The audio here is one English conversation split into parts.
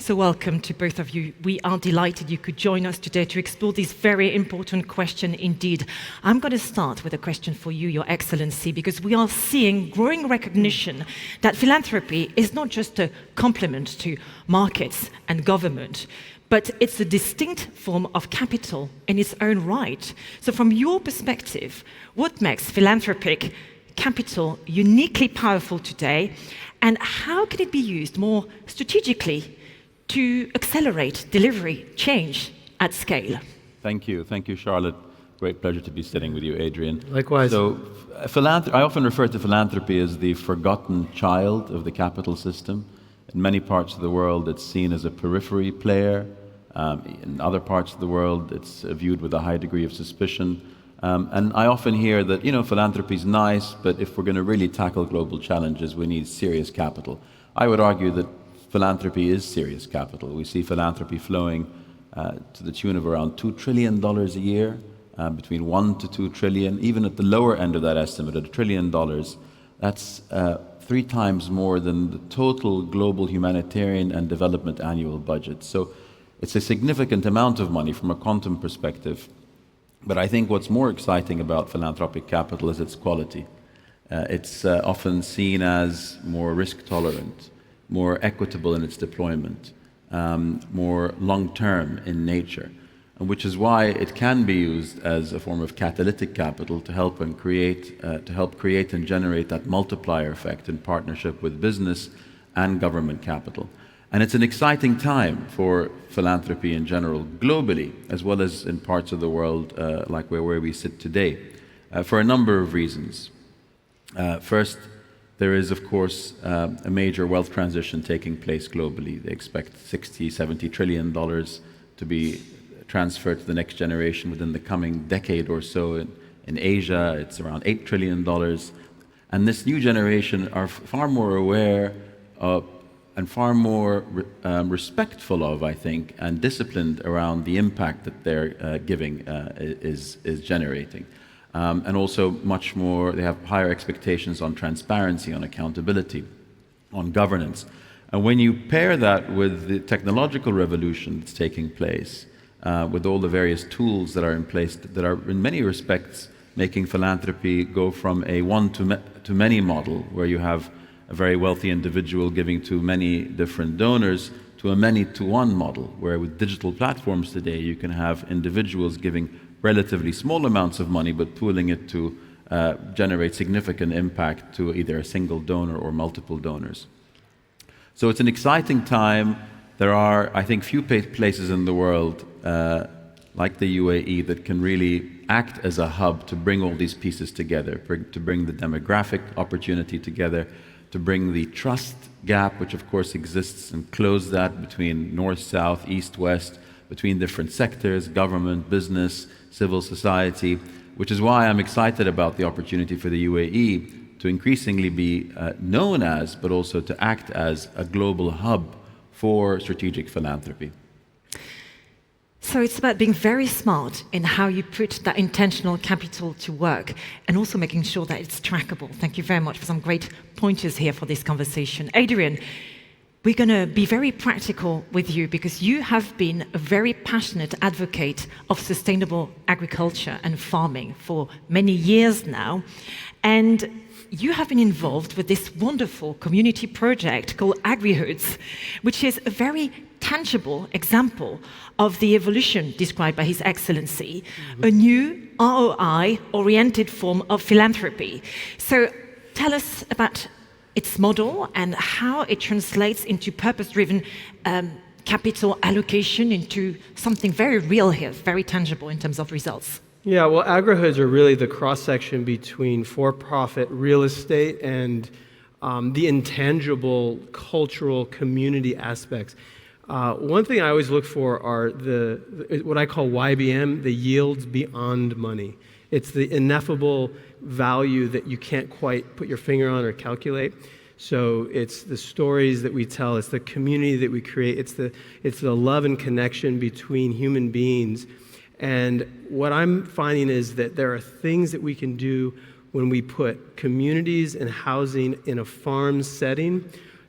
So welcome to both of you. We are delighted you could join us today to explore this very important question indeed. I'm going to start with a question for you, Your Excellency, because we are seeing growing recognition that philanthropy is not just a complement to markets and government, but it's a distinct form of capital in its own right. So from your perspective, what makes philanthropic capital uniquely powerful today, and how can it be used more strategically to accelerate delivery change at scale? Thank you, Charlotte. Great pleasure to be sitting with you, Adrian. Likewise. So, I often refer to philanthropy as the forgotten child of the capital system. In many parts of the world, it's seen as a periphery player. In other parts of the world, it's viewed with a high degree of suspicion. And I often hear that, philanthropy is nice, but if we're going to really tackle global challenges, we need serious capital. I would argue that philanthropy is serious capital. We see philanthropy flowing to the tune of around $2 trillion a year, between 1 to 2 trillion, even at the lower end of that estimate, at $1 trillion. That's 3 times more than the total global humanitarian and development annual budget. So it's a significant amount of money from a quantum perspective. But I think what's more exciting about philanthropic capital is its quality. It's often seen as more risk tolerant, more equitable in its deployment, more long-term in nature, and which is why it can be used as a form of catalytic capital to help create and generate that multiplier effect in partnership with business and government capital. And it's an exciting time for philanthropy in general, globally, as well as in parts of the world like where we sit today, for a number of reasons. First, there is, of course, a major wealth transition taking place globally. They expect $60–70 trillion to be transferred to the next generation within the coming decade or so. In Asia, it's around $8 trillion. And this new generation are far more aware of and far more respectful of, I think, and disciplined around the impact that they're giving is generating. And also much more, they have higher expectations on transparency, on accountability, on governance. And when you pair that with the technological revolution that's taking place, with all the various tools that are in place that are in many respects making philanthropy go from a one-to-many model, where you have a very wealthy individual giving to many different donors, to a many-to-one model, where with digital platforms today you can have individuals giving relatively small amounts of money but pooling it to generate significant impact to either a single donor or multiple donors. So it's an exciting time. There are, I think, few places in the world like the UAE that can really act as a hub to bring all these pieces together, to bring the demographic opportunity together, to bring the trust gap, which of course exists, and close that between north, south, east, west, between different sectors, government, business, civil society, which is why I'm excited about the opportunity for the UAE to increasingly be known as, but also to act as a global hub for strategic philanthropy. So it's about being very smart in how you put that intentional capital to work, and also making sure that it's trackable. Thank you very much for some great pointers here for this conversation. Adrian, we're going to be very practical with you, because you have been a very passionate advocate of sustainable agriculture and farming for many years now. And you have been involved with this wonderful community project called AgriHoods, which is a very tangible example of the evolution described by His Excellency, a new ROI-oriented form of philanthropy. So tell us about its model and how it translates into purpose-driven capital allocation into something very real here, very tangible in terms of results. Yeah, well, AgriHoods are really the cross-section between for-profit real estate and the intangible cultural community aspects. One thing I always look for are what I call YBM, the yields beyond money. It's the ineffable value that you can't quite put your finger on or calculate. So it's the stories that we tell, it's the community that we create, it's the love and connection between human beings. And what I'm finding is that there are things that we can do when we put communities and housing in a farm setting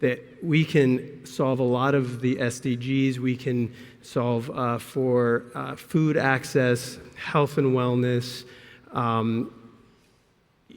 that we can solve a lot of the SDGs. We can solve for food access, health and wellness,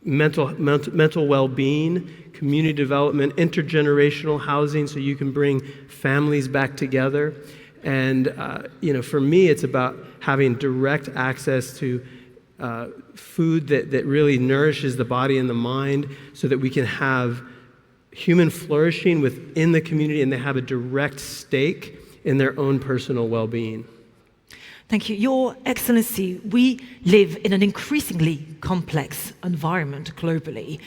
mental well-being, community development, intergenerational housing, so you can bring families back together. And for me, it's about having direct access to food that really nourishes the body and the mind, so that we can have human flourishing within the community, and they have a direct stake in their own personal well-being. Thank you. Your Excellency, we live in an increasingly complex environment globally.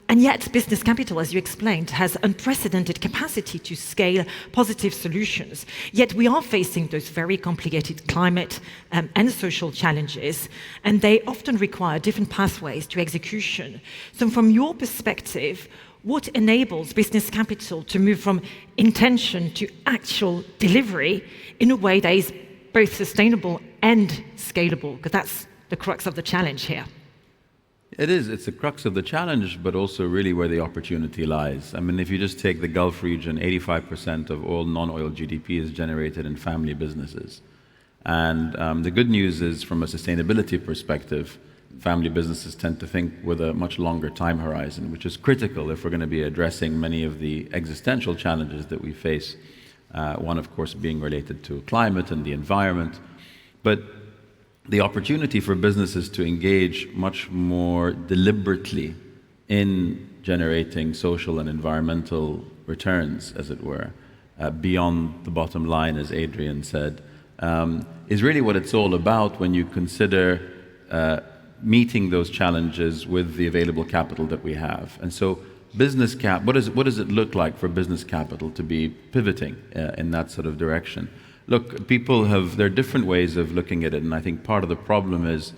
And yet, business capital, as you explained, has unprecedented capacity to scale positive solutions. Yet we are facing those very complicated climate and social challenges, and they often require different pathways to execution. So from your perspective, what enables business capital to move from intention to actual delivery in a way that is both sustainable and scalable? Because that's the crux of the challenge here. It is. It's the crux of the challenge, but also really where the opportunity lies. I mean, if you just take the Gulf region, 85% of all non-oil GDP is generated in family businesses. And the good news is, from a sustainability perspective, family businesses tend to think with a much longer time horizon, which is critical if we're going to be addressing many of the existential challenges that we face. One, of course, being related to climate and the environment. But the opportunity for businesses to engage much more deliberately in generating social and environmental returns, as it were, beyond the bottom line, as Adrian said, is really what it's all about when you consider meeting those challenges with the available capital that we have. And so what does it look like for business capital to be pivoting in that sort of direction? Look, there are different ways of looking at it, and I think part of the problem is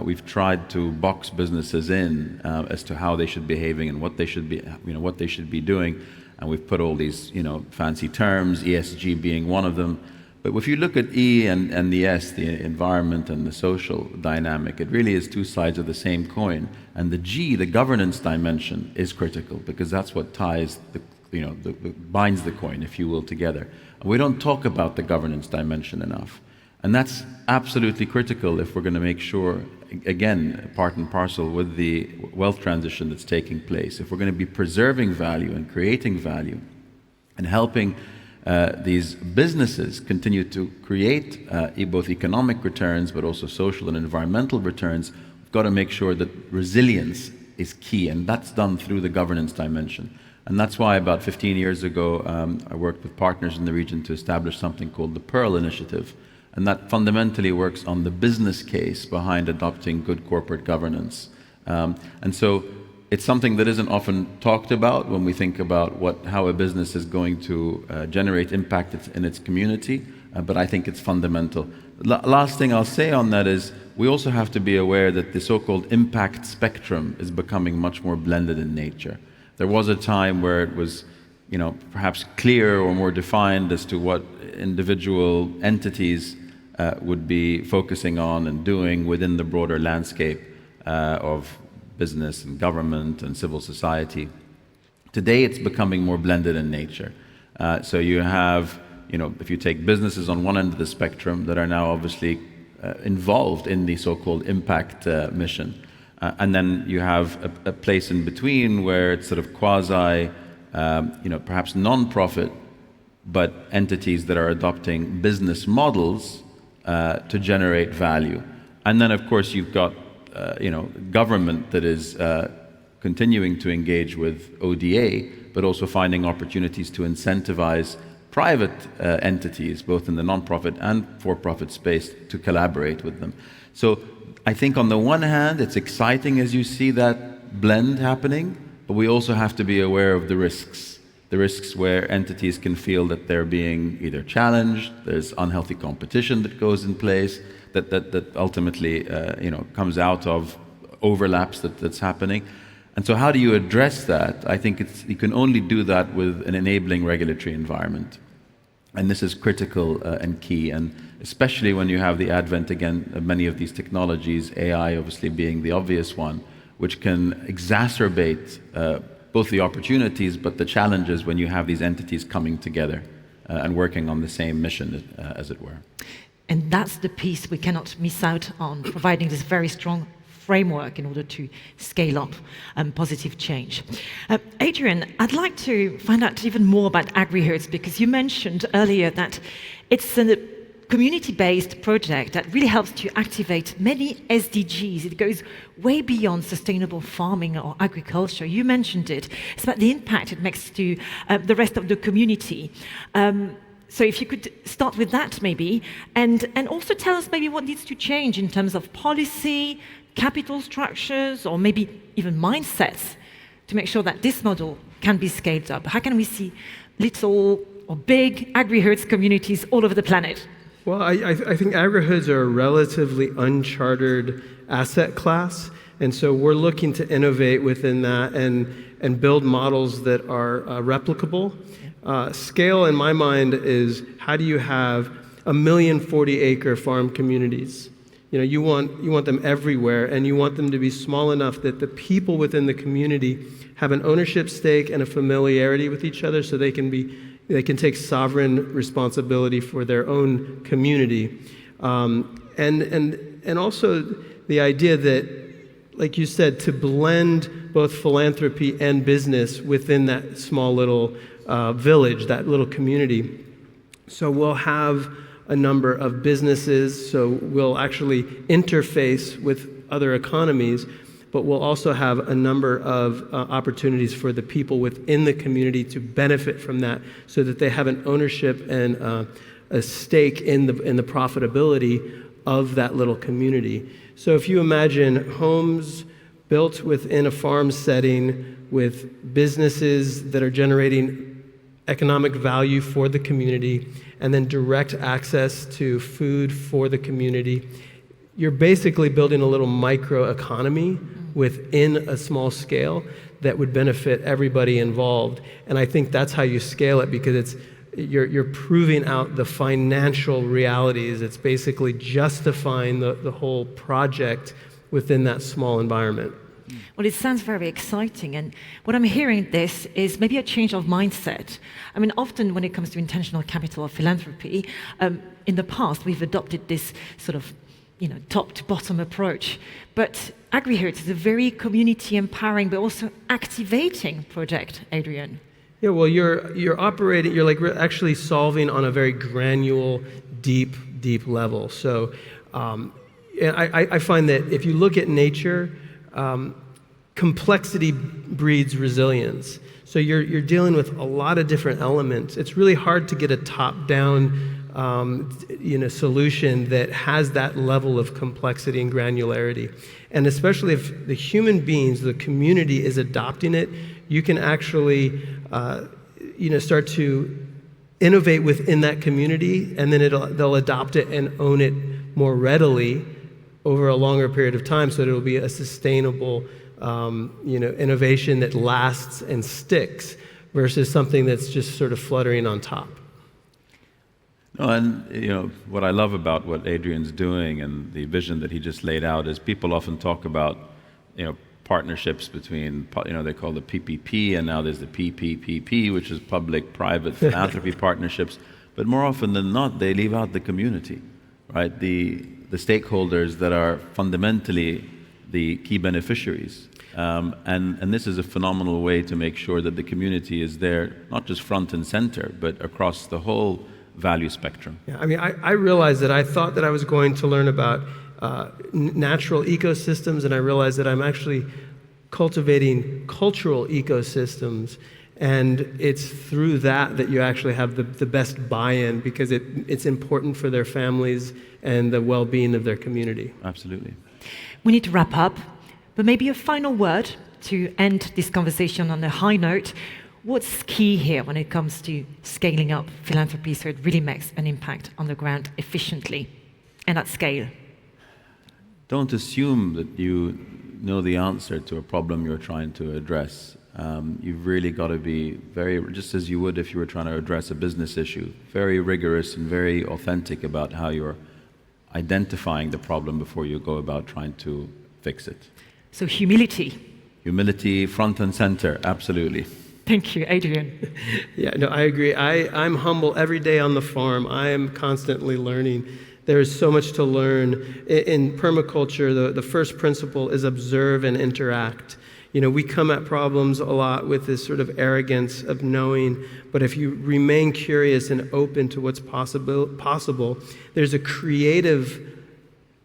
we've tried to box businesses in as to how they should be behaving and what they should be doing, and we've put all these fancy terms, ESG being one of them. But if you look at E and the S, the environment and the social dynamic, it really is two sides of the same coin. And the G, the governance dimension, is critical, because that's what ties binds the coin, if you will, together. We don't talk about the governance dimension enough. And that's absolutely critical if we're going to make sure, again, part and parcel with the wealth transition that's taking place, if we're going to be preserving value and creating value and helping these businesses continue to create both economic returns but also social and environmental returns, we've got to make sure that resilience is key, and that's done through the governance dimension. And that's why about 15 years ago, I worked with partners in the region to establish something called the Pearl Initiative. And that fundamentally works on the business case behind adopting good corporate governance. And so it's something that isn't often talked about when we think about how a business is going to generate impact in its community, but I think it's fundamental. Last thing I'll say on that is we also have to be aware that the so-called impact spectrum is becoming much more blended in nature. There was a time where it was, perhaps clear or more defined as to what individual entities would be focusing on and doing within the broader landscape of business and government and civil society. Today, it's becoming more blended in nature. So you have, if you take businesses on one end of the spectrum that are now obviously involved in the so-called impact mission. And then you have a place in between where it's sort of quasi, perhaps non-profit, but entities that are adopting business models to generate value. And then, of course, you've got, government that is continuing to engage with ODA, but also finding opportunities to incentivize private entities, both in the non-profit and for-profit space, to collaborate with them. So I think on the one hand, it's exciting as you see that blend happening, but we also have to be aware of the risks where entities can feel that they're being either challenged, there's unhealthy competition that goes in place, that ultimately comes out of overlaps that's happening. And so how do you address that? I think you can only do that with an enabling regulatory environment. And this is critical and key, and especially when you have the advent, again, of many of these technologies, AI obviously being the obvious one, which can exacerbate both the opportunities but the challenges when you have these entities coming together and working on the same mission, as it were. And that's the piece we cannot miss out on, providing this very strong framework in order to scale up positive change. Adrian, I'd like to find out even more about AgriHoods, because you mentioned earlier that it's a community-based project that really helps to activate many SDGs. It goes way beyond sustainable farming or agriculture. You mentioned it. It's about the impact it makes to the rest of the community. So if you could start with that maybe, and also tell us maybe what needs to change in terms of policy, capital structures, or maybe even mindsets to make sure that this model can be scaled up. How can we see little or big AgriHoods communities all over the planet? Well, I think AgriHoods are a relatively uncharted asset class, and so we're looking to innovate within that and build models that are replicable. Scale, in my mind, is how do you have 1,040-acre farm communities? You know, you want them everywhere, and you want them to be small enough that the people within the community have an ownership stake and a familiarity with each other, so they can take sovereign responsibility for their own community, and also the idea that, like you said, to blend both philanthropy and business within that small little village, that little community. So we'll have a number of businesses, so we'll actually interface with other economies, but we'll also have a number of opportunities for the people within the community to benefit from that, so that they have an ownership and a stake in the profitability of that little community. So if you imagine homes built within a farm setting with businesses that are generating economic value for the community, and then direct access to food for the community, you're basically building a little microeconomy within a small scale that would benefit everybody involved. And I think that's how you scale it, because you're proving out the financial realities. It's basically justifying the whole project within that small environment. Well, it sounds very exciting, and what I'm hearing this is maybe a change of mindset. I mean, often when it comes to intentional capital or philanthropy, in the past we've adopted this sort of, top to bottom approach. But AgriHoods is a very community empowering but also activating project, Adrian. Yeah, well, you're operating, you're actually solving on a very granular, deep level. So I find that if you look at nature, complexity breeds resilience. So you're dealing with a lot of different elements. It's really hard to get a top-down solution that has that level of complexity and granularity. And especially if the human beings, the community is adopting it, you can actually start to innovate within that community, and then they'll adopt it and own it more readily over a longer period of time, so that it'll be a sustainable innovation that lasts and sticks, versus something that's just sort of fluttering on top. No, and what I love about what Adrian's doing and the vision that he just laid out is people often talk about partnerships between they call the PPP, and now there's the PPPP, which is public-private philanthropy partnerships. But more often than not, they leave out the community, right? The stakeholders that are fundamentally the key beneficiaries. And this is a phenomenal way to make sure that the community is there, not just front and center, but across the whole value spectrum. Yeah, I mean, I realized that I thought that I was going to learn about natural ecosystems, and I realized that I'm actually cultivating cultural ecosystems, and it's through that you actually have the best buy-in, because it's important for their families and the well-being of their community. Absolutely. We need to wrap up, but maybe a final word to end this conversation on a high note. What's key here when it comes to scaling up philanthropy so it really makes an impact on the ground efficiently and at scale? Don't assume that you know the answer to a problem you're trying to address. You've really got to be very, just as you would if you were trying to address a business issue, very rigorous and very authentic about how you're identifying the problem before you go about trying to fix it. So humility Humility, front and center, absolutely. Thank you, Adrian. Yeah, no, I agree. I'm humble every day on the farm. I am constantly learning. There's so much to learn. In permaculture, the first principle is observe and interact. You know, we come at problems a lot with this sort of arrogance of knowing, but if you remain curious and open to what's possible, there's a creative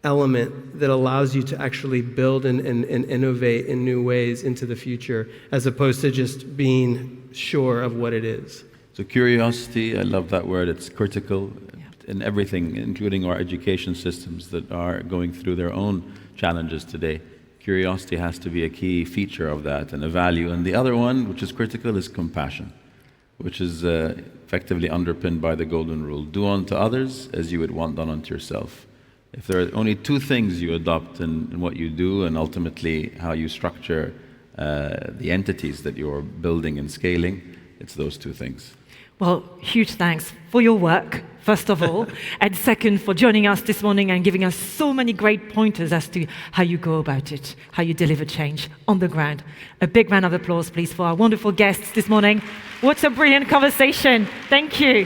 element that allows you to actually build and innovate in new ways into the future, as opposed to just being sure of what it is. So curiosity, I love that word, it's critical in everything, including our education systems that are going through their own challenges today. Curiosity has to be a key feature of that and a value. And the other one, which is critical, is compassion, which is effectively underpinned by the golden rule. Do unto others as you would want done unto yourself. If there are only two things you adopt in what you do and ultimately how you structure the entities that you're building and scaling, it's those two things. Well, huge thanks for your work, first of all, and second, for joining us this morning and giving us so many great pointers as to how you go about it, how you deliver change on the ground. A big round of applause, please, for our wonderful guests this morning. What a brilliant conversation. Thank you.